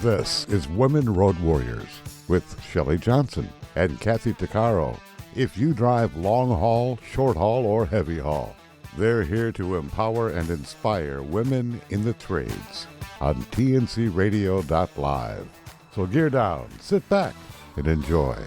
This is Women Road Warriors with Shelley Johnson and Kathy Tuccaro. If you drive long haul, short haul, or heavy haul, they're here to empower and inspire women in the trades on tncradio.live. So gear down, sit back, and enjoy.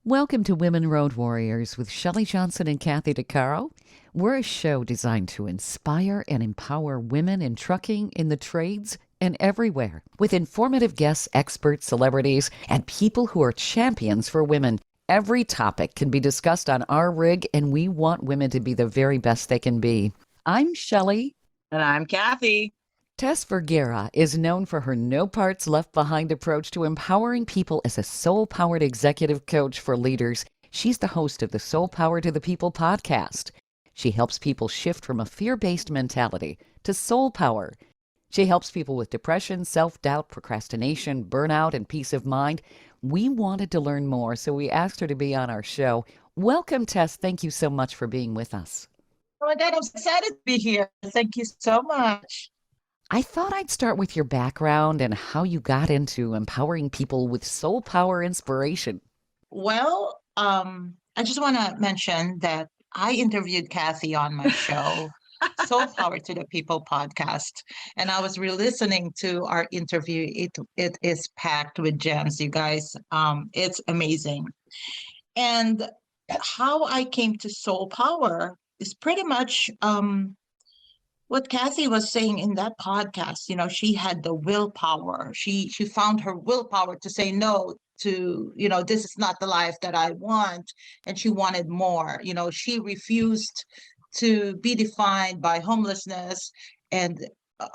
Welcome to Women Road Warriors with Shelley Johnson and Kathy Tuccaro. We're a show designed to inspire and empower women in trucking, in the trades, and everywhere, with informative guests, experts, celebrities, and people who are champions for women. Every topic can be discussed on our rig, and we want women to be the very best they can be. I'm Shelley. And I'm Kathy. Tess Vergara is known for her no parts left behind approach to empowering people as a soul-powered executive coach for leaders. She's the host of the Soul Power to the People podcast. She helps people shift from a fear-based mentality to soul power. She helps people with depression, self-doubt, procrastination, burnout, and peace of mind. We wanted to learn more, so we asked her to be on our show. Welcome, Tess. Thank you so much for being with us. Oh my God, I'm excited to be here. Thank you so much. I thought I'd start with your background and how you got into empowering people with soul power inspiration. Well, I just want to mention that I interviewed Kathy on my show, Soul Power to the People podcast, and I was re-listening to our interview. It is packed with gems, you guys. It's amazing. And how I came to Soul Power is pretty much what Kathy was saying in that podcast. You know, she had the willpower. She found her willpower to say no to, this is not the life that I want. And she wanted more. She refused to be defined by homelessness and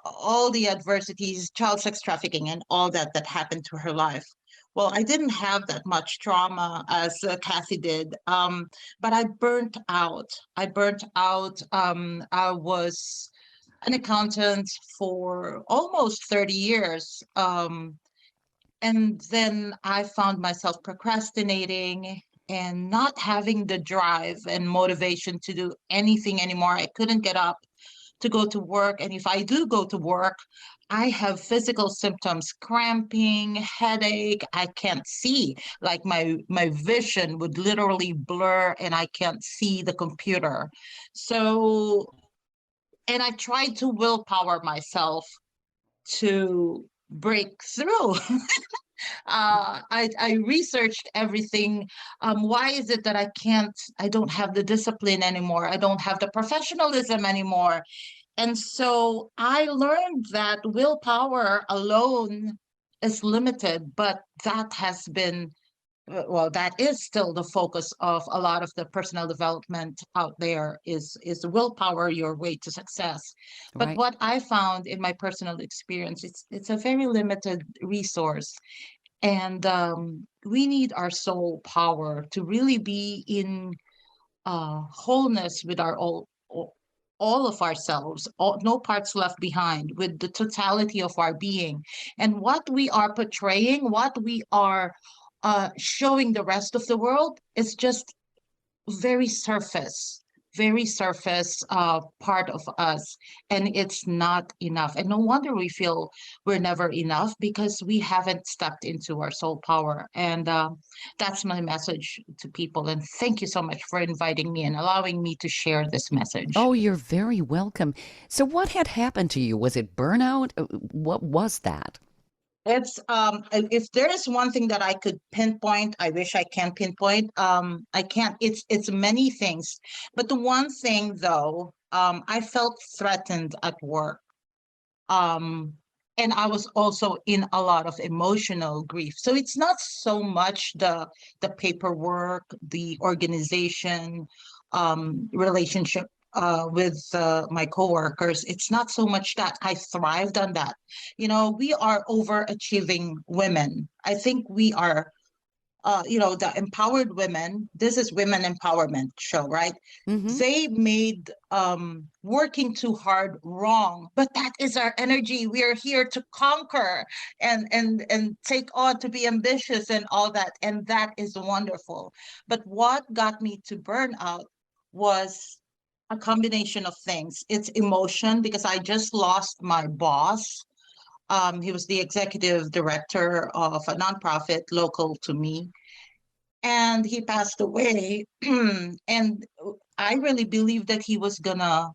all the adversities, child sex trafficking, and all that happened to her life. Well, I didn't have that much trauma as Kathy did, but I burnt out. I was an accountant for almost 30 years. And then I found myself procrastinating and not having the drive and motivation to do anything anymore. I couldn't get up to go to work. And if I do go to work, I have physical symptoms, cramping, headache. I can't see. Like my vision would literally blur and I can't see the computer. And I tried to willpower myself to break through. I researched everything. Why is it that I don't have the discipline anymore? I don't have the professionalism anymore. And so I learned that willpower alone is limited, but that has been, that is still the focus of a lot of the personal development out there is willpower your way to success. But Right. what I found in my personal experience, it's a very limited resource. And we need our soul power to really be in wholeness with all of ourselves, no parts left behind, with the totality of our being. And what we are portraying, what we are showing the rest of the world is just very surface part of us, and it's not enough. And no wonder we feel we're never enough, because we haven't stepped into our soul power. And that's my message to people. And thank you so much for inviting me and allowing me to share this message. Oh, you're very welcome. So what had happened to you? Was it burnout? What was that? It's if there is one thing that I could pinpoint, I wish I can pinpoint. I can't. It's many things, but the one thing though, I felt threatened at work, and I was also in a lot of emotional grief. So it's not so much the paperwork, the organization, relationship with my coworkers. It's not so much that. I thrived on that. We are overachieving women. I think we are, the empowered women. This is women empowerment show, right? Mm-hmm. They made working too hard wrong, but that is our energy. We are here to conquer and take on, to be ambitious and all that. And that is wonderful. But what got me to burnout was a combination of things. It's emotion because I just lost my boss. He was the executive director of a nonprofit local to me, and he passed away. And I really believed that he was gonna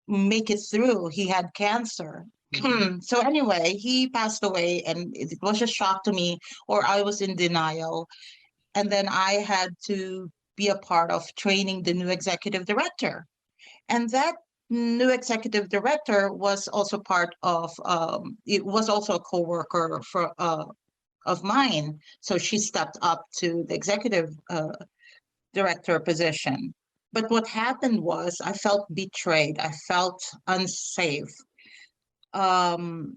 make it through. He had cancer. So anyway, he passed away, and it was a shock to me, or I was in denial. And then I had to be a part of training the new executive director. And that new executive director was also part of, it was also a coworker of mine. So she stepped up to the executive director position. But what happened was I felt betrayed. I felt unsafe. Um,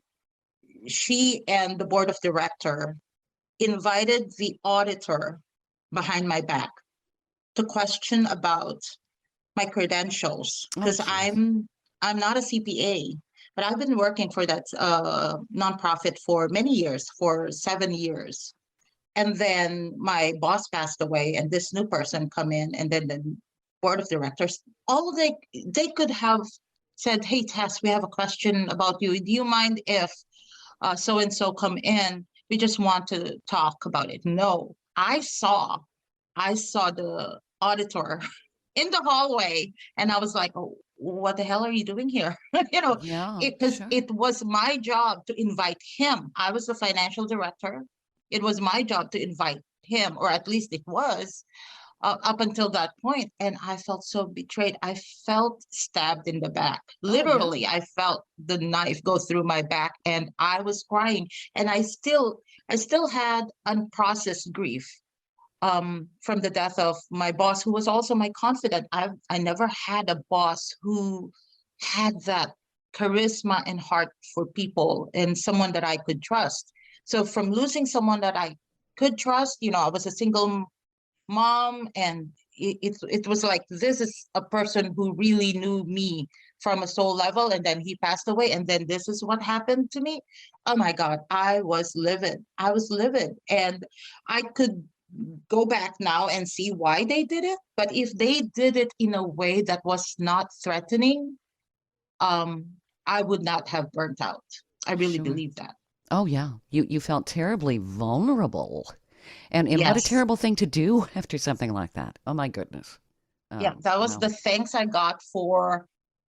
she and the board of director invited the auditor behind my back to question about my credentials because I'm not a CPA, but I've been working for that nonprofit for many years, for 7 years. And then my boss passed away, and this new person come in, and then the board of directors, all they could have said, "Hey, Tess, we have a question about you. Do you mind if so and so come in? We just want to talk about it." No, I saw the auditor in the hallway, and I was like, "Oh, what the hell are you doing here?" Yeah, Because sure. it was my job to invite him. I was the financial director. It was my job to invite him, or at least it was up until that point. And I felt so betrayed. I felt stabbed in the back. Oh, yeah. Literally, I felt the knife go through my back, and I was crying. And I still had unprocessed grief from the death of my boss, who was also my confidant. I never had a boss who had that charisma and heart for people, and someone that I could trust. So from losing someone that I could trust, I was a single mom, and it was like, this is a person who really knew me from a soul level, and then he passed away, and then this is what happened to me. Oh my God, I was livid, and I could go back now and see why they did it. But if they did it in a way that was not threatening, um I would not have burnt out. I really Sure. believe that. Oh, yeah. You felt terribly vulnerable. And what a Yes. terrible thing to do after something like that. Oh my goodness. Yeah, that was Wow. the thanks I got for.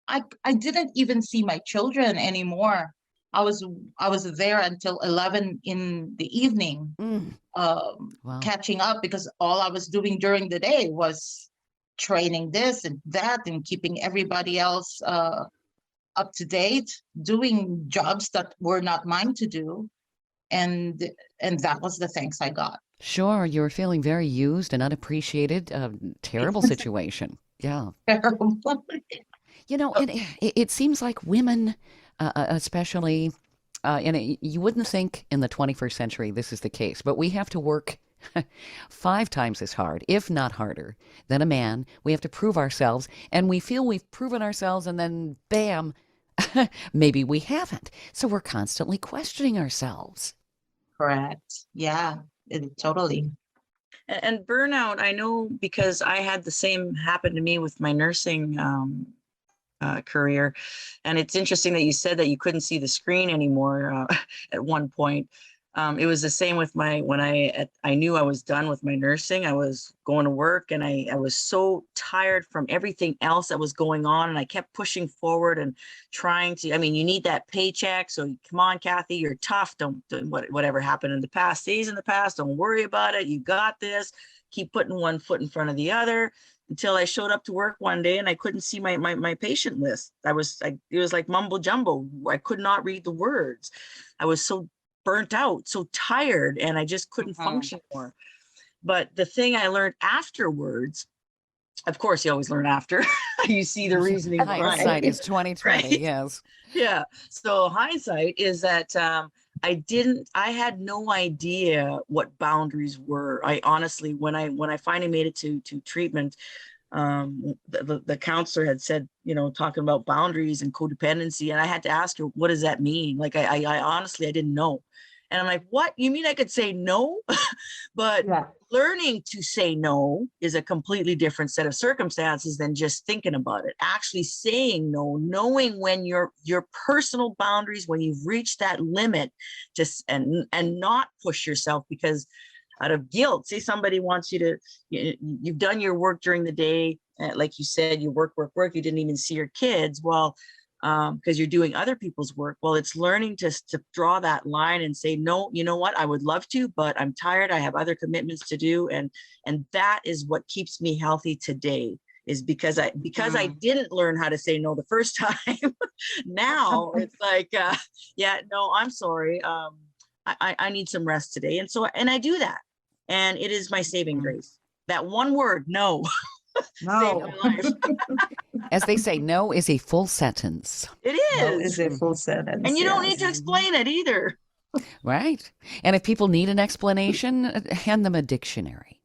I didn't even see my children anymore. I was I was there until 11 in the evening, Mm, wow. catching up, because all I was doing during the day was training this and that and keeping everybody else up to date, doing jobs that were not mine to do, and that was the thanks I got. Sure, you were feeling very used and unappreciated. Terrible situation. Yeah. Terrible. And it seems like women, especially, and you wouldn't think in the 21st century this is the case, but we have to work 5 times as hard, if not harder, than a man. We have to prove ourselves, and we feel we've proven ourselves, and then bam, maybe we haven't. So we're constantly questioning ourselves. Correct. Yeah, totally. And burnout, I know because I had the same happen to me with my nursing career. And it's interesting that you said that you couldn't see the screen anymore at one point. It was the same with when I knew I was done with my nursing. I was going to work, and I was so tired from everything else that was going on, and I kept pushing forward and trying to. I mean, you need that paycheck, so come on, Kathy, you're tough. Don't whatever happened in the past stays in the past. Don't worry about it. You got this. Keep putting one foot in front of the other, until I showed up to work one day and I couldn't see my patient list. It was like mumbo jumbo. I could not read the words. I was so burnt out, so tired, and I just couldn't Mhm. function more. But the thing I learned afterwards, of course, you always learn after you see the reasoning behind Hindsight it, is 2020. right? Yes. Yeah. So hindsight is that I had no idea what boundaries were. I honestly, when I finally made it to treatment, the counselor had said, talking about boundaries and codependency, and I had to ask her, what does that mean? Like I honestly, I didn't know. And I'm like, what? You mean I could say no? But Yeah. learning to say no is a completely different set of circumstances than just thinking about it. Actually saying no, knowing when your personal boundaries, when you've reached that limit, just and not push yourself because out of guilt. Say somebody wants you to, you've done your work during the day, like you said, you work, you didn't even see your kids. Well, because you're doing other people's work. Well, it's learning to draw that line and say, no, you know what, I would love to, but I'm tired. I have other commitments to do. And that is what keeps me healthy today, is because I didn't learn how to say no the first time. Now it's like, yeah, no, I'm sorry. I need some rest today. And so, and I do that. And it is my saving grace. That one word, no. No. Saved my life. As they say, no is a full sentence. It No is. is a full sentence. And you don't need yes. to explain it either. Right. And if people need an explanation, hand them a dictionary.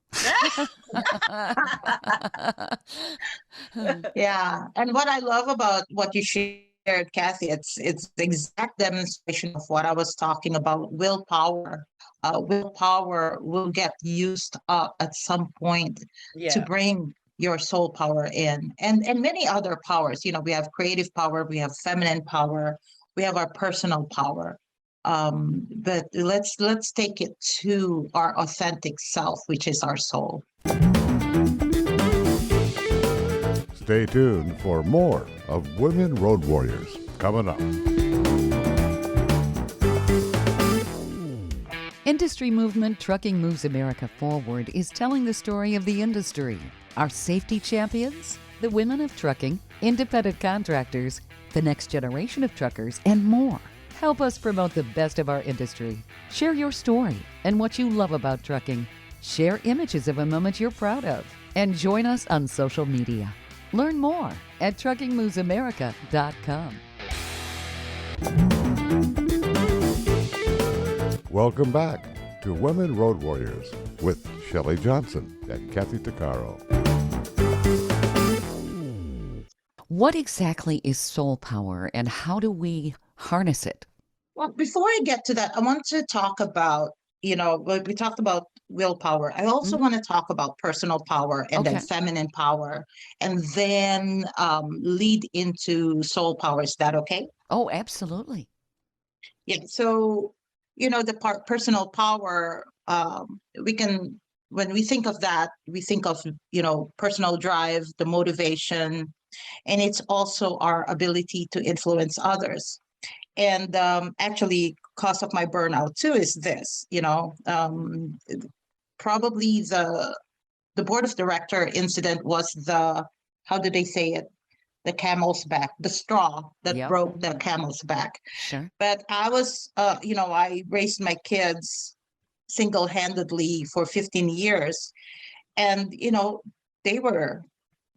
Yeah. And what I love about what you shared, Kathy, it's the exact demonstration of what I was talking about, willpower. Willpower will get used up at some point to bring your soul power in, and many other powers. You know, we have creative power, we have feminine power, we have our personal power. But let's take it to our authentic self, which is our soul. Stay tuned for more of Women Road Warriors coming up. Industry movement Trucking Moves America Forward is telling the story of the industry. Our safety champions, the women of trucking, independent contractors, the next generation of truckers, and more. Help us promote the best of our industry. Share your story and what you love about trucking. Share images of a moment you're proud of. And join us on social media. Learn more at truckingmovesamerica.com. Welcome back to Women Road Warriors with Shelley Johnson and Kathy Tuccaro. What exactly is soul power and how do we harness it? Well, before I get to that, I want to talk about, we talked about willpower. I also want to talk about personal power and then feminine power, and then lead into soul power. Is that okay? Oh, absolutely. Yeah. So, the personal power, when we think of that, we think of, personal drive, the motivation, and it's also our ability to influence others. And actually, cause of my burnout too is this, probably the board of director incident was how do they say it? The camel's back, the straw that broke the camel's back. Sure. But I was, I raised my kids single-handedly for 15 years. And, they were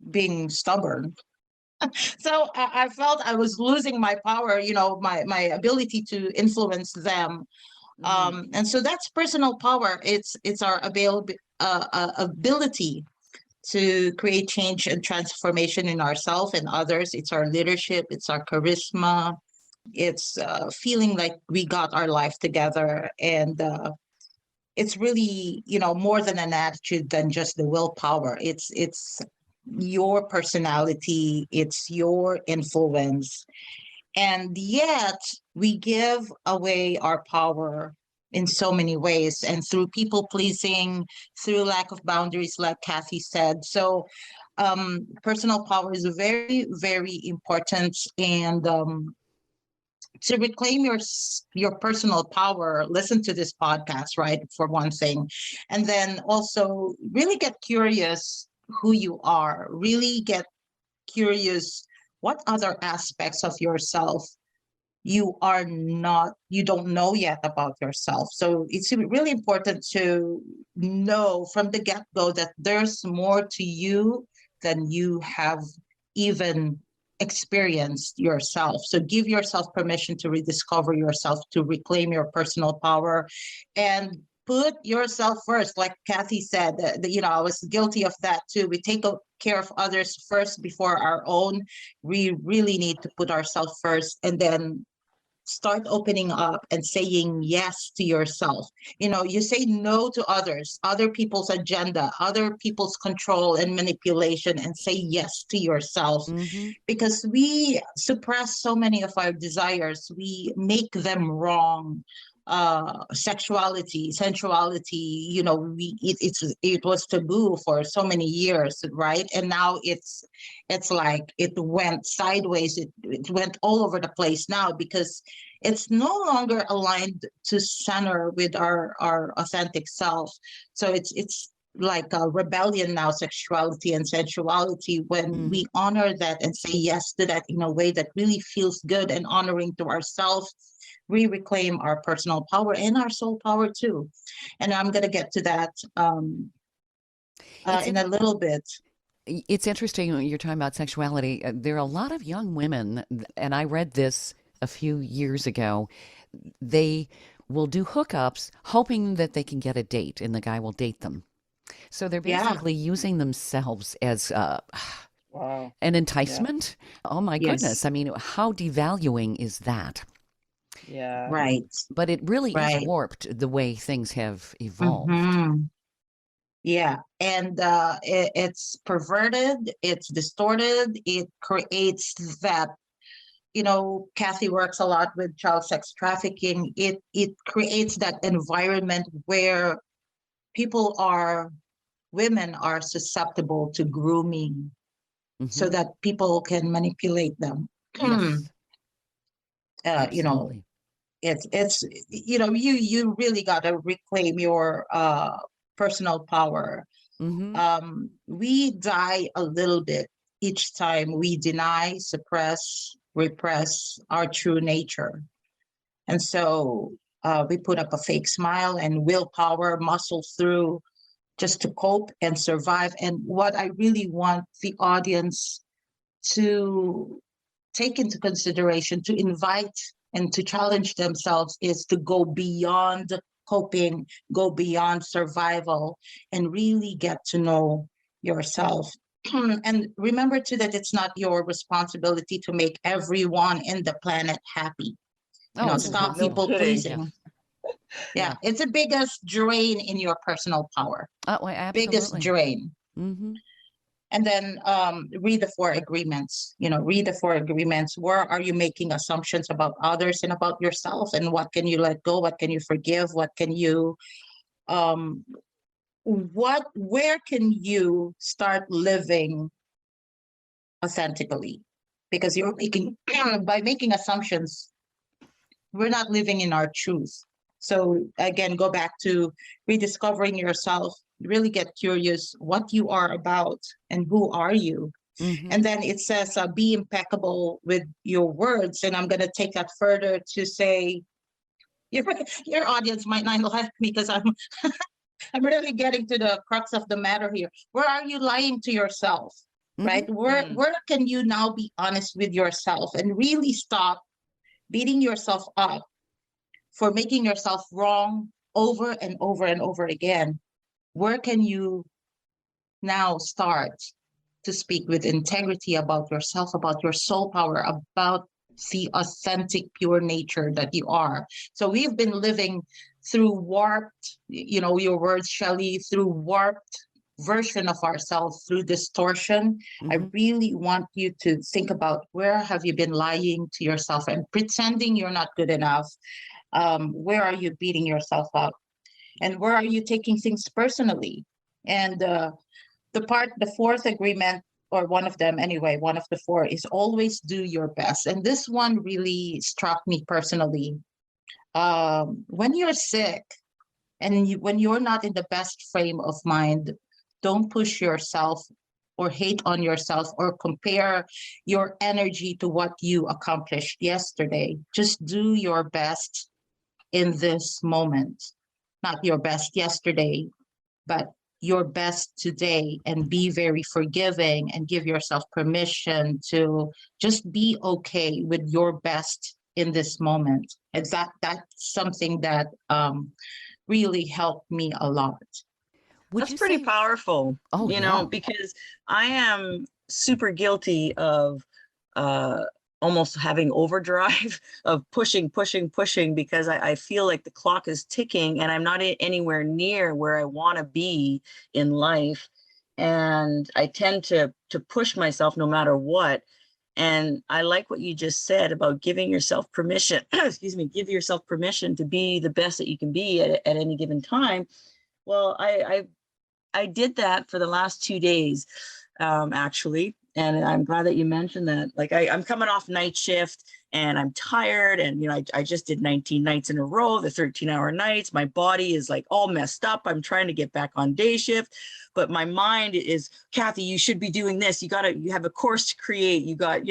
being stubborn. So I felt I was losing my power, my ability to influence them. And so that's personal power. It's our ability to create change and transformation in ourselves and others. It's our leadership. It's our charisma. It's feeling like we got our life together. And it's really, more than an attitude than just the willpower. It's your personality. It's your influence. And yet we give away our power in so many ways, and through people pleasing, through lack of boundaries, like Kathy said. So personal power is very, very important. And to reclaim your personal power, listen to this podcast, right? For one thing. And then also really get curious who you are, really get curious what other aspects of yourself you don't know yet about yourself. So it's really important to know from the get-go that there's more to you than you have even experienced yourself. So give yourself permission to rediscover yourself, to reclaim your personal power, and put yourself first. Like Kathy said, I was guilty of that too. We take care of others first before our own. We really need to put ourselves first and then start opening up and saying yes to yourself. You say no to others, other people's agenda, other people's control and manipulation, and say yes to yourself. Mm-hmm. Because we suppress so many of our desires, we make them wrong. Sexuality, sensuality, it was taboo for so many years, right? And now it's like it went sideways, it went all over the place now, because it's no longer aligned to center with our authentic self. So it's like a rebellion now, sexuality and sensuality, when we honor that and say yes to that in a way that really feels good and honoring to ourselves. We reclaim our personal power and our soul power too. And I'm going to get to that in a little bit. It's interesting when you're talking about sexuality. There are a lot of young women, and I read this a few years ago. They will do hookups hoping that they can get a date and the guy will date them. So they're basically using themselves as Wow. an enticement. Yeah. Oh my goodness. Yes. I mean, how devaluing is that? Yeah. Right. But it really is warped the way things have evolved. Mm-hmm. Yeah. And it's perverted, it's distorted, it creates that, Kathy works a lot with child sex trafficking. It creates that environment where women are susceptible to grooming, so that people can manipulate them. Yes. Absolutely. It's you really got to reclaim your personal power. We die a little bit each time we deny, suppress, repress our true nature. And so we put up a fake smile and willpower, muscle through just to cope and survive. And what I really want the audience to take into consideration, to invite and to challenge themselves, is to go beyond coping, go beyond survival, and really get to know yourself. And remember too that it's not your responsibility to make everyone in the planet happy. Stop people pleasing. Yeah, it's the biggest drain in your personal power. Biggest drain. And then read the 4 agreements. Read the 4 agreements. Where are you making assumptions about others and about yourself? And what can you let go? What can you forgive? What can you, where can you start living authentically? Because you're by making assumptions, we're not living in our truth. So again, go back to rediscovering yourself, really get curious what you are about and who are you. And then it says, be impeccable with your words. And I'm going to take that further to say, your audience might not like me because I'm really getting to the crux of the matter here. Where are you lying to yourself, right? Where can you now be honest with yourself and really stop beating yourself up for making yourself wrong over and over and over again? Where can you now start to speak with integrity about yourself, about your soul power, about the authentic, pure nature that you are? So we've been living through warped, your words, Shelley, through warped version of ourselves, through distortion. I really want you to think about, where have you been lying to yourself and pretending you're not good enough? Where are you beating yourself up? And where are you taking things personally? And the 4th agreement, or one of them anyway, one of the 4, is always do your best. And this one really struck me personally. When you're sick and when you're not in the best frame of mind, don't push yourself or hate on yourself or compare your energy to what you accomplished yesterday. Just do your best in this moment. Not your best yesterday, but your best today, and be very forgiving and give yourself permission to just be okay with your best in this moment. And that's something that really helped me a lot. That's pretty powerful, because I am super guilty of almost having overdrive of pushing because I feel like the clock is ticking and I'm not anywhere near where I want to be in life. And I tend to push myself no matter what. And I like what you just said about giving yourself permission, excuse me, give yourself permission to be the best that you can be at any given time. Well, I did that for the last 2 days, actually. And I'm glad that you mentioned that. Like I'm coming off night shift and I'm tired. And, I just did 19 nights in a row, the 13-hour nights. My body is like all messed up. I'm trying to get back on day shift. But my mind is, Kathy, you should be doing this. You have a course to create. You got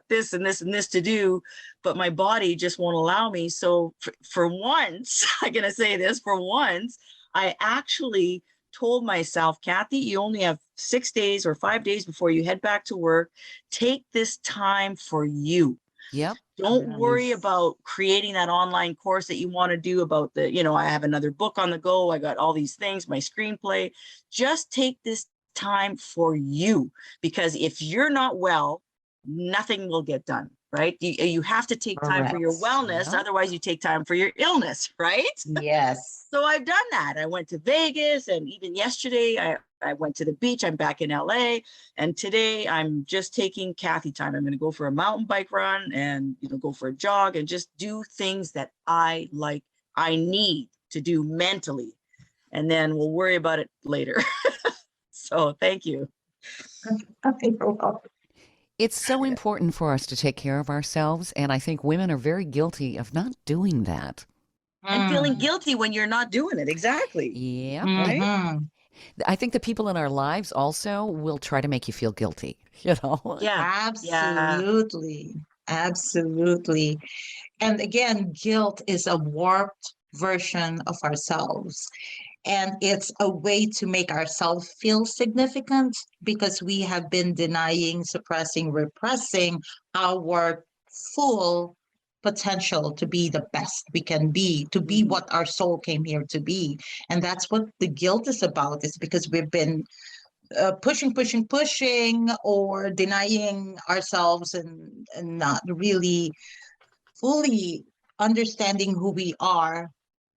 this and this and this to do. But my body just won't allow me. So for once, I'm going to say this, for once, I actually told myself, Kathy, you only have 6 days or 5 days before you head back to work. Take this time for you. Yep. Don't worry about creating that online course that you want to do about I have another book on the go. I got all these things, my screenplay. Just take this time for you, because if you're not well, nothing will get done, right? You have to take time for your wellness. Yeah. Otherwise you take time for your illness, right? Yes. So I've done that. I went to Vegas, and even yesterday I went to the beach. I'm back in LA, and today I'm just taking Kathy time. I'm going to go for a mountain bike run and go for a jog and just do things that I like, I need to do mentally, and then we'll worry about it later. So thank you. You're welcome. It's so important for us to take care of ourselves, and I think women are very guilty of not doing that. And feeling guilty when you're not doing it. Exactly. Yep. Right? Mhm. I think the people in our lives also will try to make you feel guilty, you know? Yeah. Yeah. Absolutely. Absolutely. And again, guilt is a warped version of ourselves. And it's a way to make ourselves feel significant because we have been denying, suppressing, repressing our full potential to be the best we can be, to be what our soul came here to be. And that's what the guilt is about, is because we've been pushing, or denying ourselves, and not really fully understanding who we are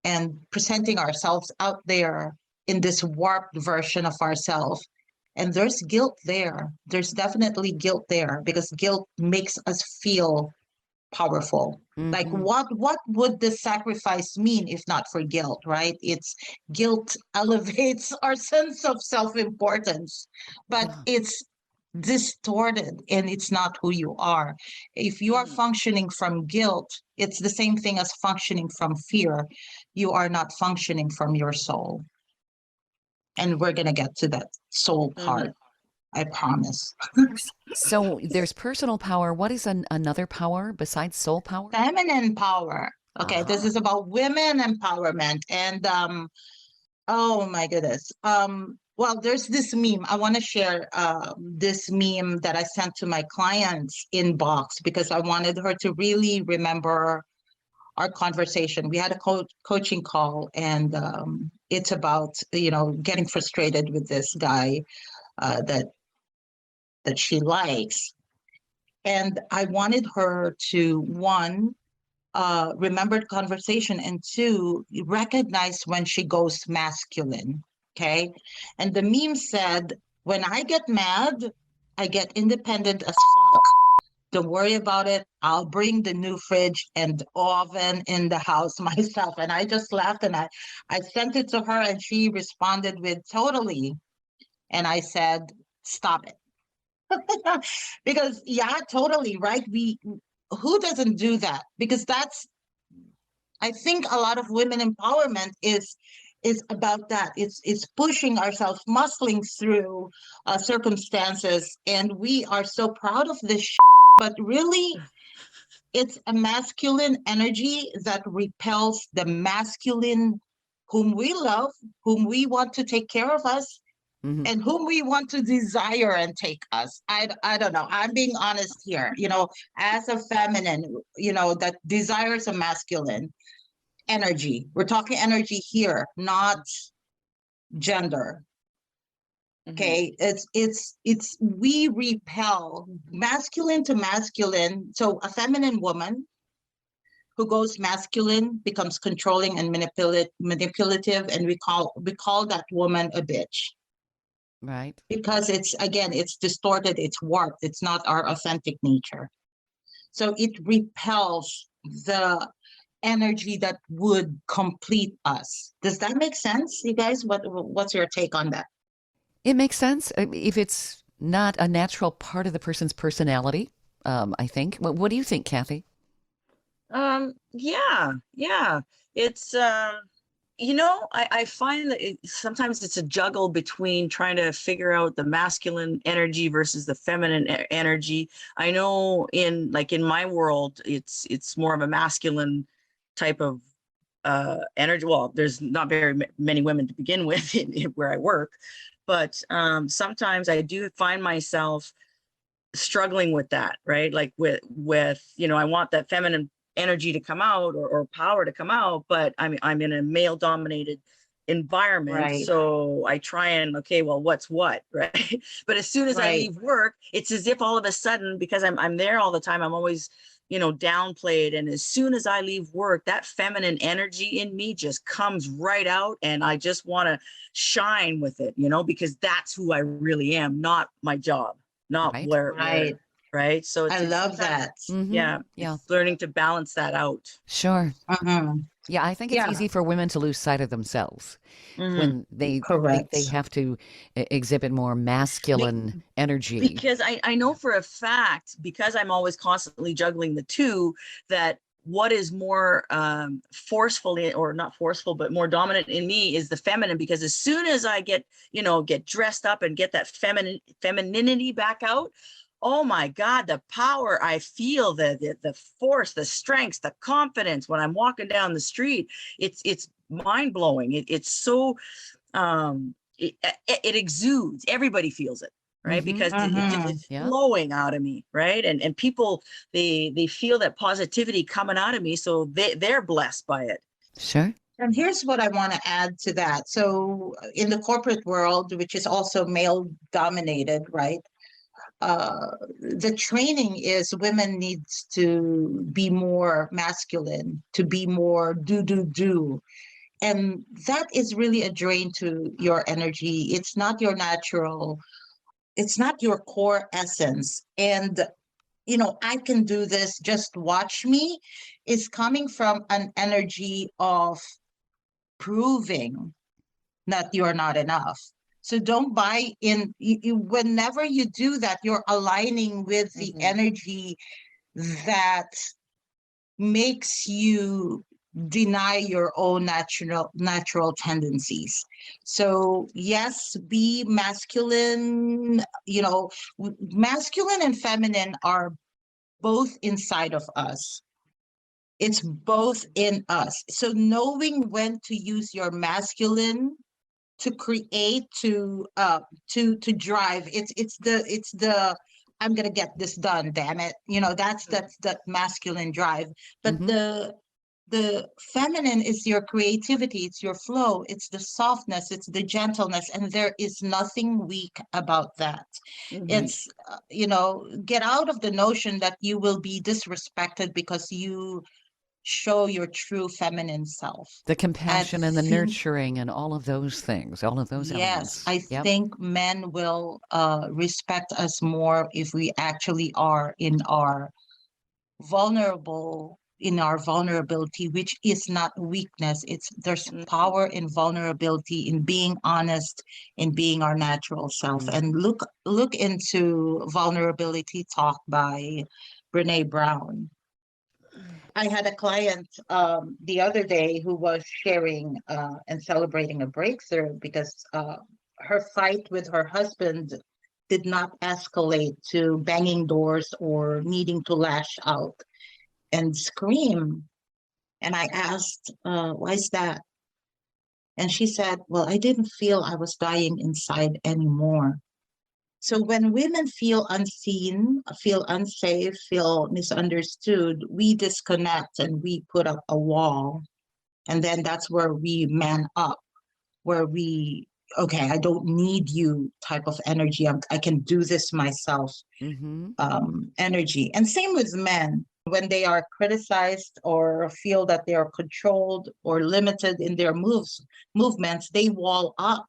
and presenting ourselves out there in this warped version of ourselves. And there's guilt there. There's definitely guilt there, because guilt makes us feel powerful. Like Mhm. what would the sacrifice mean if not for guilt, right? It's guilt elevates our sense of self-importance, but Yeah. it's distorted and it's not who you are. If you are functioning from guilt, it's the same thing as functioning from fear. You are not functioning from your soul. And we're going to get to that soul part, I promise. So there's personal power. What is another power besides soul power? Feminine power. Okay, this Uh-huh. is about women empowerment. And oh my goodness. Well, there's this meme. I want to share this meme that I sent to my clients inbox, because I wanted her to really remember our conversation. We had a coaching call, and it's about getting frustrated with this guy that she likes. And I wanted her to, one, remember the conversation, and two, recognize when she goes masculine. Okay. And the meme said, when I get mad, I get independent as fuck. Don't worry about it. I'll bring the new fridge and oven in the house myself. And I just laughed, and I sent it to her, and she responded with totally. And I said, stop it. Because yeah, totally, right? Who doesn't do that? Because that's, I think a lot of women empowerment is about that. It's pushing ourselves, muscling through circumstances, and we are so proud of this. But really, it's a masculine energy that repels the masculine whom we love, whom we want to take care of us, Mhm. and whom we want to desire and take us. I don't know. I'm being honest here. As a feminine, that desires a masculine energy. We're talking energy here, not gender. Okay, it's we repel masculine to masculine. So a feminine woman who goes masculine becomes controlling and manipulative, and we call that woman a bitch, Right. because it's distorted, it's warped, it's not our authentic nature. So it repels the energy that would complete us. Does that make sense, you guys? What's your take on that? It makes sense if it's not a natural part of the person's personality. I think. What do you think, Kathy? Yeah, yeah. It's I find that sometimes it's a juggle between trying to figure out the masculine energy versus the feminine energy. I know in my world, it's more of a masculine type of energy. Well, there's not very many women to begin with where I work, but sometimes I do find myself struggling with that, right? Like with I want that feminine energy to come out, or power to come out, but I'm in a male dominated environment, Right. so I try and, okay, well, what's what, right? But as soon as I Right. leave work, it's as if all of a sudden, because I'm there all the time, I'm always downplayed, and as soon as I leave work, that feminine energy in me just comes right out, and I just want to shine with it, because that's who I really am, not my job, not Right. Right. right. So I love sometimes, that. Yeah. it's learning to balance that out. Sure. Mhm. Yeah, I think it's Yeah. easy for women to lose sight of themselves when they think Correct. they have to exhibit more masculine energy. Because I know for a fact, because I'm always constantly juggling the two, that what is more forceful, or not forceful, but more dominant in me is the feminine. Because as soon as I get dressed up and get that femininity back out, oh my God, the power I feel, the force, the strength, the confidence when I'm walking down the street, it's mind blowing. It's so it exudes. Everybody feels it, right? Mhm. Because it's Yeah. flowing out of me, right? And people, they feel that positivity coming out of me, so they're blessed by it. Sure. And here's what I want to add to that. So in the corporate world, which is also male dominated, right? The training is women needs to be more masculine, to be more do. And that is really a drain to your energy. It's not your natural, it's not your core essence. And I can do this, just watch me, is coming from an energy of proving that you're not enough. So don't buy in. Whenever you do that, you're aligning with the energy that makes you deny your own natural tendencies. So yes, be masculine. Masculine and feminine are both inside of us. It's both in us. So knowing when to use your masculine to create, to drive. It's the I'm gonna get this done, damn it. That's that masculine drive. But Mhm. the feminine is your creativity, it's your flow, it's the softness, it's the gentleness, and there is nothing weak about that. It's get out of the notion that you will be disrespected because you show your true feminine self. The I compassion and the think, nurturing and all of those things, all of those yes, elements. I Yep. think men will respect us more if we actually are in our vulnerability, which is not weakness. There's power in vulnerability, in being honest, in being our natural self. And look into Vulnerability Talk by Brene Brown. I had a client the other day who was sharing and celebrating a breakthrough because her fight with her husband did not escalate to banging doors or needing to lash out and scream. And I asked, why is that? And she said, well, I didn't feel I was dying inside anymore. So when women feel unseen, feel unsafe, feel misunderstood, we disconnect and we put up a wall. And then that's where we man up, where we okay, I don't need you type of energy. I can do this myself energy. And same with men. When they are criticized or feel that they are controlled or limited in their movements, they wall up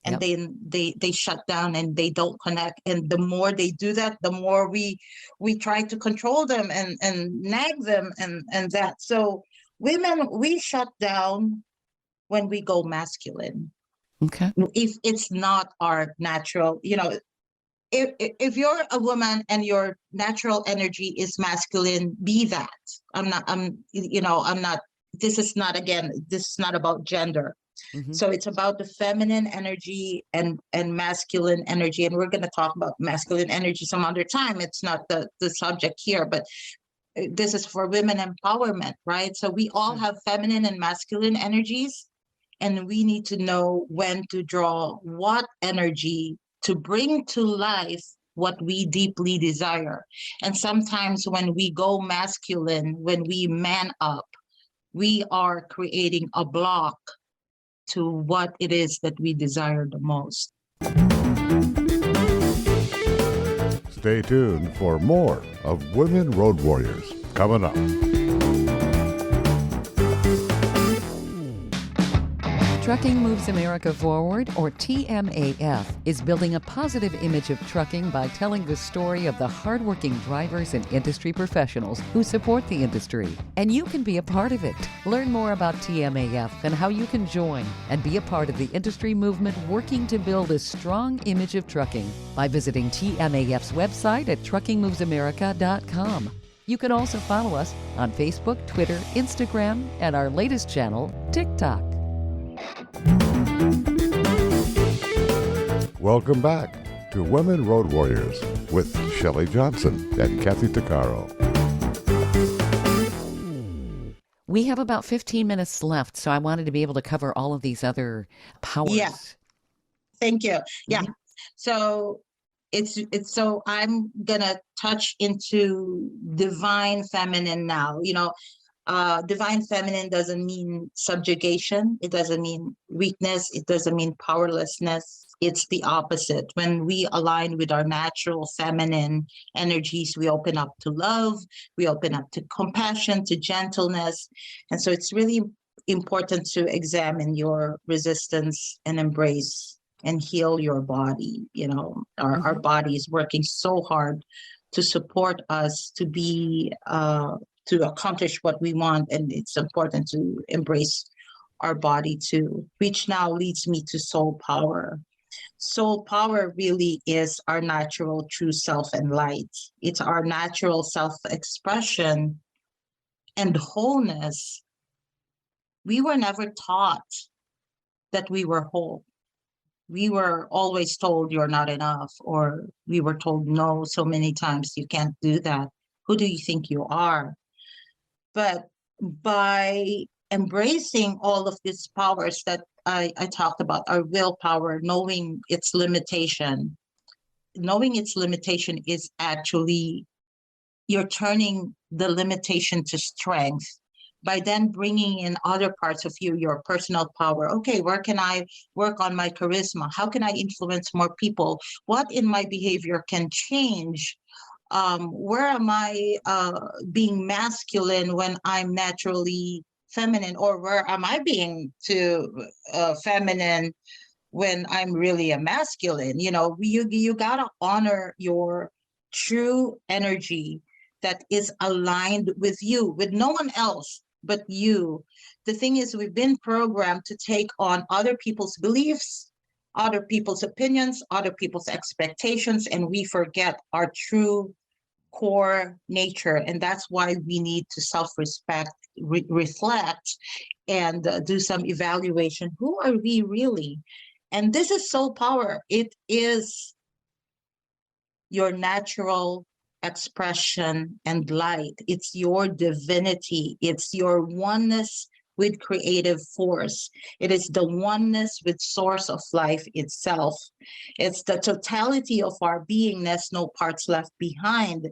and then they shut down and they don't connect. And the more they do that, the more we try to control them and nag them and that. So women, we shut down when we go masculine. Okay. If it's not our natural, if you're a woman and your natural energy is masculine, be that. I'm not, this is not, again, this is not about gender. So it's about the feminine energy and masculine energy. And we're going to talk about masculine energy some other time. It's not the subject here, but this is for women empowerment, right? So we all have feminine and masculine energies, and we need to know when to draw what energy to bring to life what we deeply desire. And sometimes when we go masculine, when we man up, we are creating a block to what it is that we desire the most. Stay tuned for more of Women Road Warriors coming up. Trucking Moves America Forward, or TMAF, is building a positive image of trucking by telling the story of the hardworking drivers and industry professionals who support the industry. And you can be a part of it. Learn more about TMAF and how you can join and be a part of the industry movement working to build a strong image of trucking by visiting TMAF's website at truckingmovesamerica.com. You can also follow us on Facebook, Twitter, Instagram, and our latest channel, TikTok. Welcome back to Women Road Warriors with Shelley Johnson and Kathy Tuccaro. We have about 15 minutes left, so I wanted to be able to cover all of these other powers. Yeah. Thank you. Yeah. So so I'm gonna touch into divine feminine now. Divine feminine doesn't mean subjugation. It doesn't mean weakness. It doesn't mean powerlessness. It's the opposite. When we align with our natural feminine energies, we open up to love, we open up to compassion, to gentleness. And so it's really important to examine your resistance and embrace and heal your body. Our body is working so hard to support us to be to accomplish what we want, and it's important to embrace our body too. Which now leads me to soul power. Soul power really is our natural true self and light. It's our natural self-expression and wholeness. We were never taught that we were whole. We were always told you're not enough, or we were told no so many times, you can't do that. Who do you think you are? But by embracing all of these powers that I talked about, our willpower, knowing its limitation is actually, you're turning the limitation to strength by then bringing in other parts of you, your personal power. Okay, where can I work on my charisma? How can I influence more people? What in my behavior can change? Where am I being masculine when I'm naturally feminine? Or where am I being too feminine when I'm really a masculine? You gotta honor your true energy that is aligned with you, with no one else but you. The thing is, we've been programmed to take on other people's beliefs, other people's opinions, other people's expectations, and we forget our true core nature. And that's why we need to self-respect, reflect, and do some evaluation. Who are we really? And this is soul power. It is your natural expression and light. It's your divinity. It's your oneness with creative force. It is the oneness with source of life itself. It's the totality of our beingness, no parts left behind.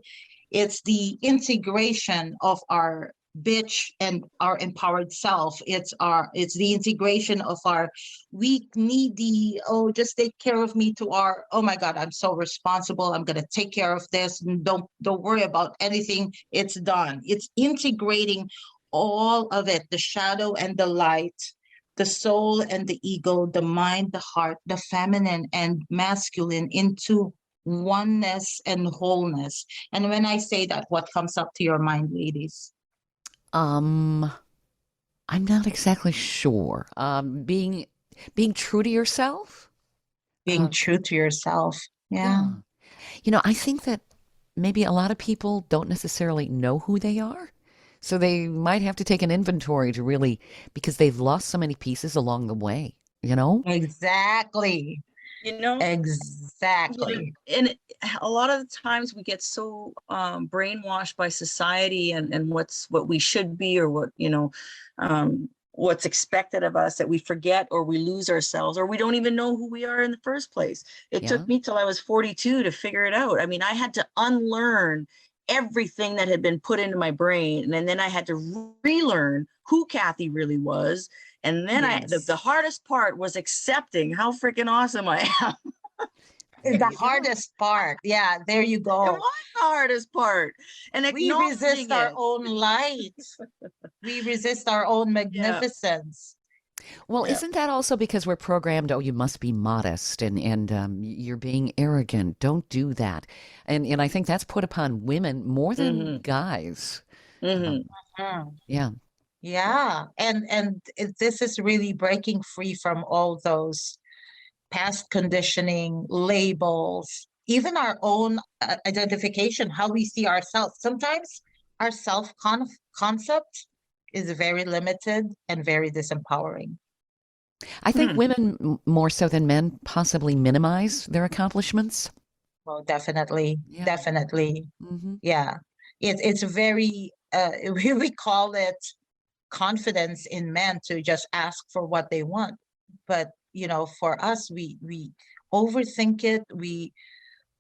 It's the integration of our bitch and our empowered self. It's the integration of our weak, needy, oh, just take care of me, to our, oh my God, I'm so responsible, I'm gonna take care of this, and don't worry about anything, it's done. It's integrating all of it, the shadow and the light, the soul and the ego, the mind, the heart, the feminine and masculine, into oneness and wholeness. And when I say that, what comes up to your mind, ladies? I'm not exactly sure. Being true to yourself. Being true to yourself. Yeah. Yeah. I think that maybe a lot of people don't necessarily know who they are. So they might have to take an inventory to really, because they've lost so many pieces along the way, you know? Exactly. You know, Exactly. and a lot of the times we get so brainwashed by society and what we should be, or what, what's expected of us, that we forget or we lose ourselves, or we don't even know who we are in the first place. It Yeah. took me till I was 42 to figure it out. I mean, I had to unlearn everything that had been put into my brain, and then I had to relearn who Kathy really was. And then Yes. the hardest part was accepting how freaking awesome I am. The hardest part. Yeah, there you It go. was the hardest part. And We resist acknowledging our it. own light. We resist our own magnificence. Well, Yeah. isn't that also because we're programmed, oh, you must be modest and you're being arrogant. Don't do that. And I think that's put upon women more than guys. Mhm. Yeah. Yeah. And this is really breaking free from all those past conditioning, labels, even our own identification, how we see ourselves. Sometimes our concept is very limited and very disempowering. I think women more so than men possibly minimize their accomplishments. Well, definitely, Yeah. definitely. Mm-hmm. Yeah. It's very, we call it confidence in men to just ask for what they want. But, for us, we overthink it. We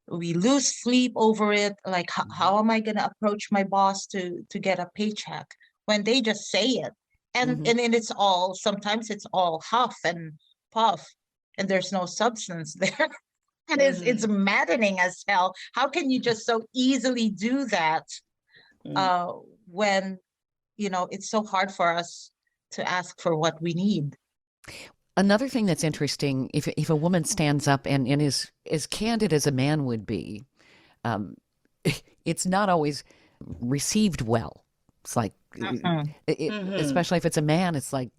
lose sleep over it. Like, how am I going to approach my boss to get a paycheck when they just say it? And then sometimes it's all huff and puff, and there's no substance there. And it's maddening as hell. How can you just so easily do that when it's so hard for us to ask for what we need? Another thing that's interesting, if a woman stands up and is as candid as a man would be, it's not always received well. It's like, especially if it's a man, it's like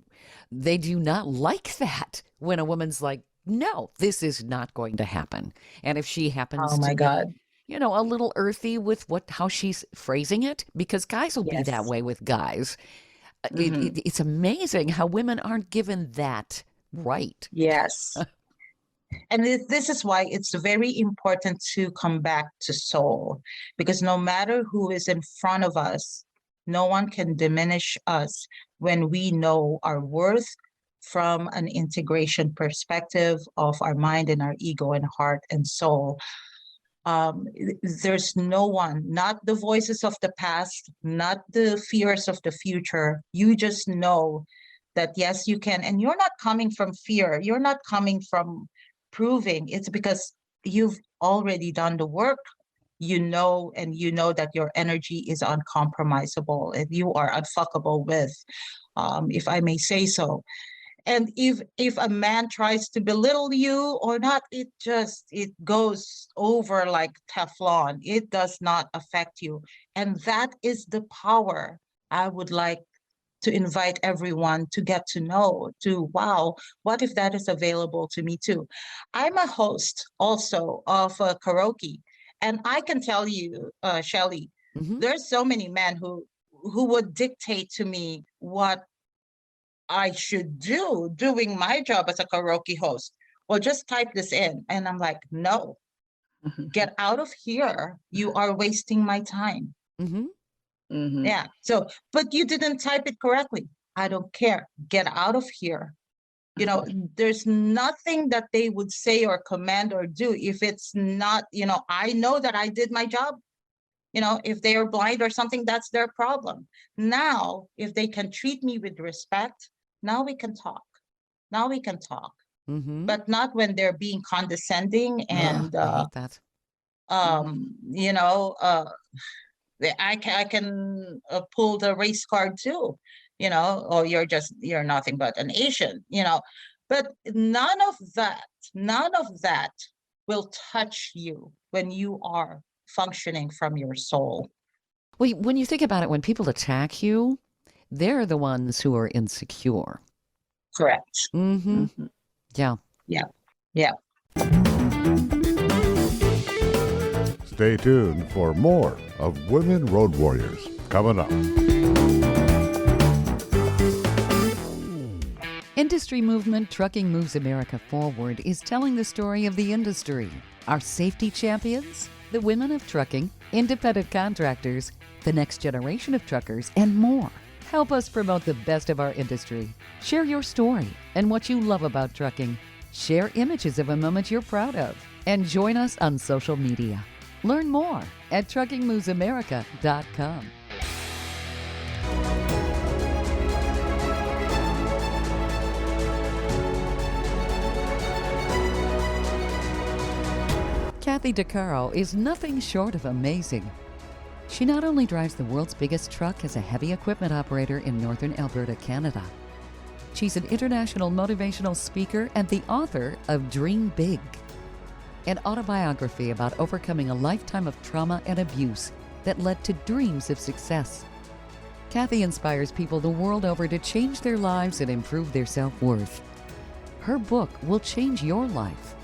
they do not like that when a woman's like, no, this is not going to happen. And if she happens Oh my to God. be, a little earthy with how she's phrasing it, because guys will be that Yes. way with guys. It's amazing how women aren't given that right. Yes. And this is why it's very important to come back to soul, because no matter who is in front of us, no one can diminish us when we know our worth from an integration perspective of our mind and our ego and heart and soul. There's no one, not the voices of the past, not the fears of the future. You just know that, yes, you can. And you're not coming from fear. You're not coming from proving. It's because you've already done the work. And you know that your energy is uncompromisable and you are unfuckable with, if I may say so. And if a man tries to belittle you or not, it goes over like Teflon. It does not affect you. And that is the power I would like to invite everyone to get to know, to, wow, what if that is available to me too? I'm a host also of a karaoke. And I can tell you, Shelley, there's so many men who would dictate to me what I should do doing my job as a karaoke host. Well, just type this in. And I'm like, no, get out of here. You are wasting my time. Yeah. So, but you didn't type it correctly. I don't care. Get out of here. There's nothing that they would say or command or do if it's not, I know that I did my job. If they are blind or something, that's their problem. Now, if they can treat me with respect, now we can talk. Now we can talk, Mm-hmm. but not when they're being condescending and, I hate that. you know, I can pull the race card too, oh, you're nothing but an Asian, but none of that will touch you when you are functioning from your soul. Well, when you think about it, when people attack you, they're the ones who are insecure. Correct. Mm-hmm. Yeah. Yeah. Yeah. Stay tuned for more of Women Road Warriors coming up. Industry movement Trucking Moves America Forward is telling the story of the industry. Our safety champions, the women of trucking, independent contractors, the next generation of truckers, and more. Help us promote the best of our industry. Share your story and what you love about trucking. Share images of a moment you're proud of. And join us on social media. Learn more at truckingmovesamerica.com. Kathy Tuccaro is nothing short of amazing. She not only drives the world's biggest truck as a heavy equipment operator in northern Alberta, Canada. She's an international motivational speaker and the author of Dream Big, an autobiography about overcoming a lifetime of trauma and abuse that led to dreams of success. Kathy inspires people the world over to change their lives and improve their self-worth. Her book will change your life.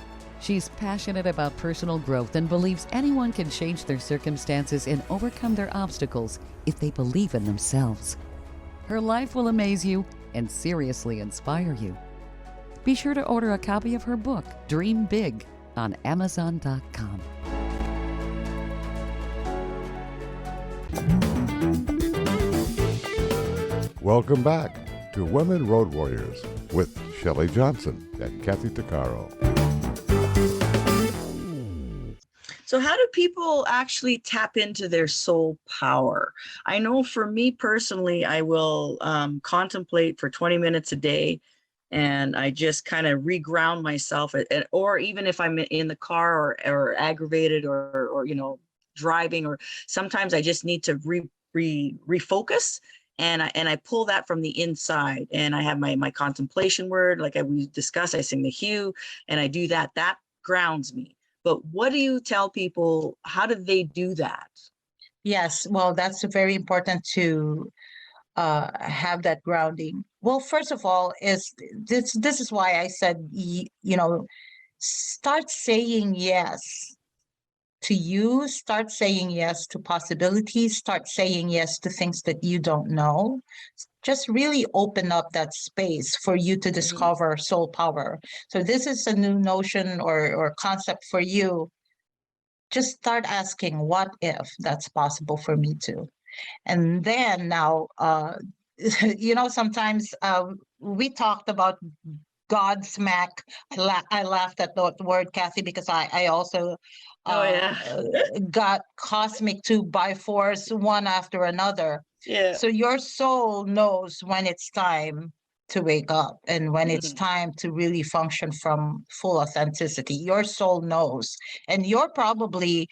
She's passionate about personal growth and believes anyone can change their circumstances and overcome their obstacles if they believe in themselves. Her life will amaze you and seriously inspire you. Be sure to order a copy of her book, Dream Big, on Amazon.com. Welcome back to Women Road Warriors with Shelley Johnson and Kathy Tuccaro. So how do people actually tap into their soul power? I know for me personally, I will contemplate for 20 minutes a day, and I just kind of reground myself. Or even if I'm in the car or aggravated or driving, or sometimes I just need to refocus. And I pull that from the inside, and I have my contemplation word, like we discussed. I sing the hue, and I do that. That grounds me. But what do you tell people? How do they do that? Yes, well, that's very important to have that grounding. Well, first of all, is this is why I said, start saying yes to you, start saying yes to possibilities, start saying yes to things that you don't know. Just really open up that space for you to discover soul power. So this is a new notion or concept for you. Just start asking, what if that's possible for me too? And then now, sometimes we talked about Godsmack. I laughed at the word, Kathy, because I also got cosmic 2x4s one after another. Yeah. So your soul knows when it's time to wake up and when it's time to really function from full authenticity. Your soul knows, and you're probably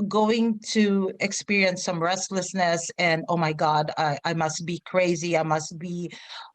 going to experience some restlessness and, oh my God, I must be crazy. I must be,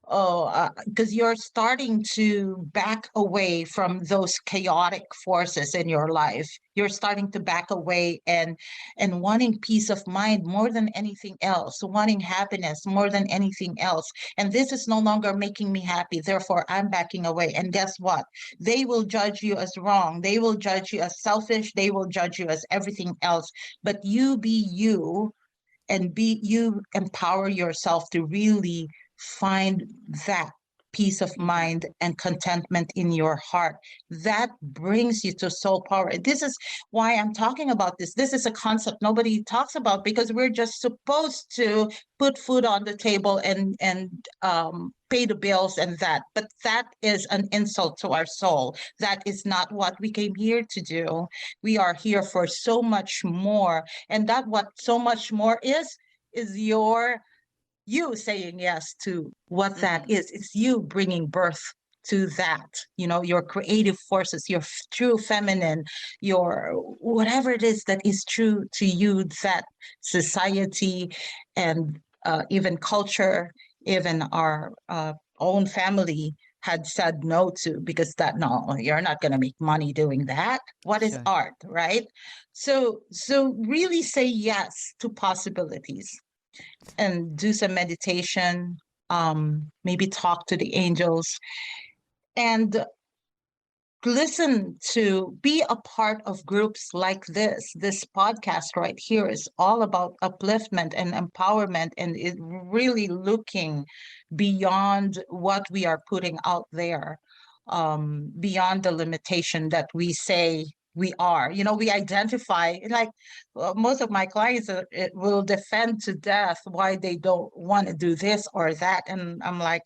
because you're starting to back away from those chaotic forces in your life. You're starting to back away and wanting peace of mind more than anything else, wanting happiness more than anything else. And this is no longer making me happy. Therefore, I'm backing away. And guess what? They will judge you as wrong. They will judge you as selfish. They will judge you as everything else. But you be you, and you empower yourself to really find that peace of mind, and contentment in your heart. That brings you to soul power. This is why I'm talking about this. This is a concept nobody talks about, because we're just supposed to put food on the table and pay the bills and that. But that is an insult to our soul. That is not what we came here to do. We are here for so much more. And that what so much more is you saying yes to what that is. It's you bringing birth to that, your creative forces, your true feminine, your whatever it is that is true to you, that society and even culture, even our own family had said no to, because that, no, you're not going to make money doing that. What is Sure. art, right? So really say yes to possibilities and do some meditation, maybe talk to the angels, and be a part of groups like this. This podcast right here is all about upliftment and empowerment, and it really looking beyond what we are putting out there, beyond the limitation that we say we are. We identify, like most of my clients will defend to death why they don't want to do this or that. And I'm like,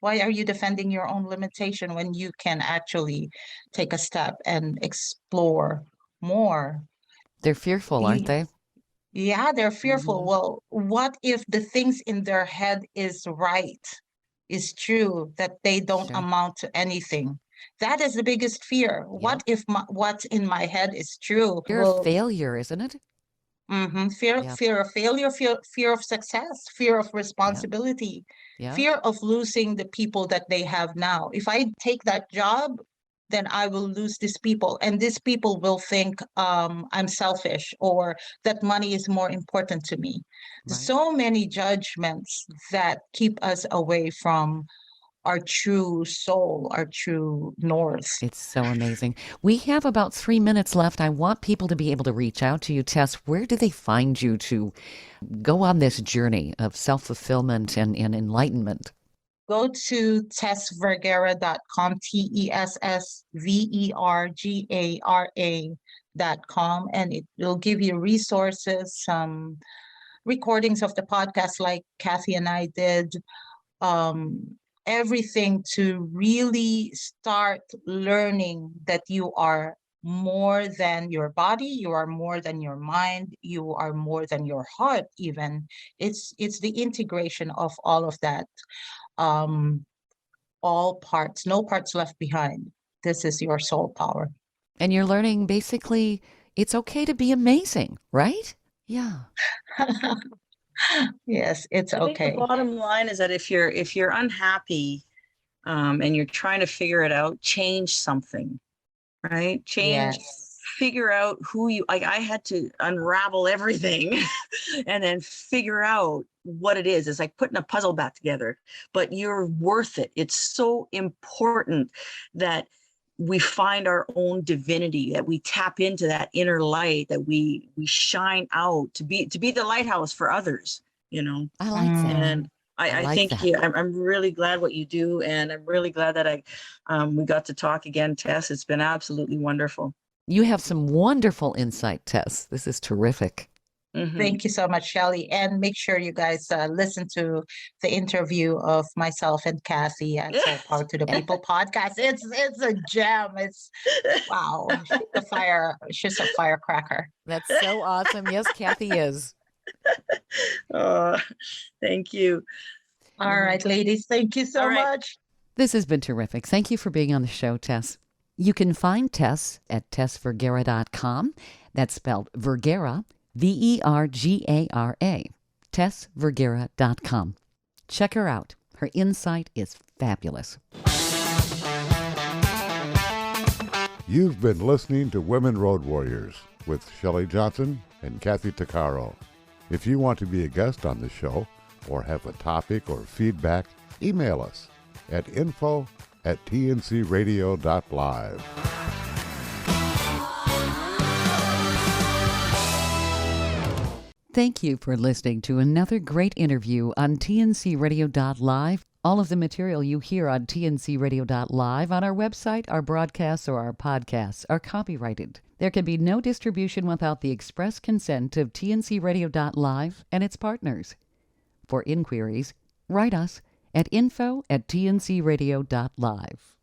why are you defending your own limitation when you can actually take a step and explore more? They're fearful, aren't they? Yeah, they're fearful. Mhm. Well, what if the things in their head is right, is true, that they don't Sure. amount to anything? That is the biggest fear. What if what's in my head is true? Fear of failure, isn't it? Fear, Yeah. fear of failure, fear of success, fear of Yeah. responsibility, Yeah. fear of losing the people that they have now. If I take that job, then I will lose these people, and these people will think I'm selfish, or that money is more important to me. Right. So many judgments that keep us away from our true soul, our true north. It's so amazing. We have about 3 minutes left. I want people to be able to reach out to you, Tess. Where do they find you to go on this journey of self-fulfillment and enlightenment? Go to tessvergara.com, tessvergara.com, and it will give you resources, some recordings of the podcast like Kathy and I did, everything to really start learning that you are more than your body, you are more than your mind, you are more than your heart even. It's the integration of all of that. All parts, no parts left behind. This is your soul power. And you're learning basically it's okay to be amazing, right? Yeah. Yes, it's I think the okay. bottom line is that if you're unhappy and you're trying to figure it out, change something, right? Figure out who you, like I had to unravel everything and then figure out what it is. It's like putting a puzzle back together, but you're worth it. It's so important that we find our own divinity, that we tap into that inner light, that we shine out to be the lighthouse for others, I like that. And I like think that. I'm really glad what you do, and I'm really glad that we got to talk again, Tess. It's been absolutely wonderful. You have some wonderful insight, Tess. This is terrific. Thank you so much, Shelley. And make sure you guys listen to the interview of myself and Kathy at Soul Power to the People podcast. It's a gem. It's wow. She's a firecracker. That's so awesome. Yes, Kathy is. Oh, thank you. All right, ladies. Thank you so much. This has been terrific. Thank you for being on the show, Tess. You can find Tess at tessvergara.com. That's spelled Vergara, Vergara, tessvergara.com. Check her out. Her insight is fabulous. You've been listening to Women Road Warriors with Shelley Johnson and Kathy Tuccaro. If you want to be a guest on the show or have a topic or feedback, email us at info@tncradio.live. Thank you for listening to another great interview on TNCRadio.live. All of the material you hear on tncradio.live, on our website, our broadcasts, or our podcasts are copyrighted. There can be no distribution without the express consent of tncradio.live and its partners. For inquiries, write us at info@tncradio.live.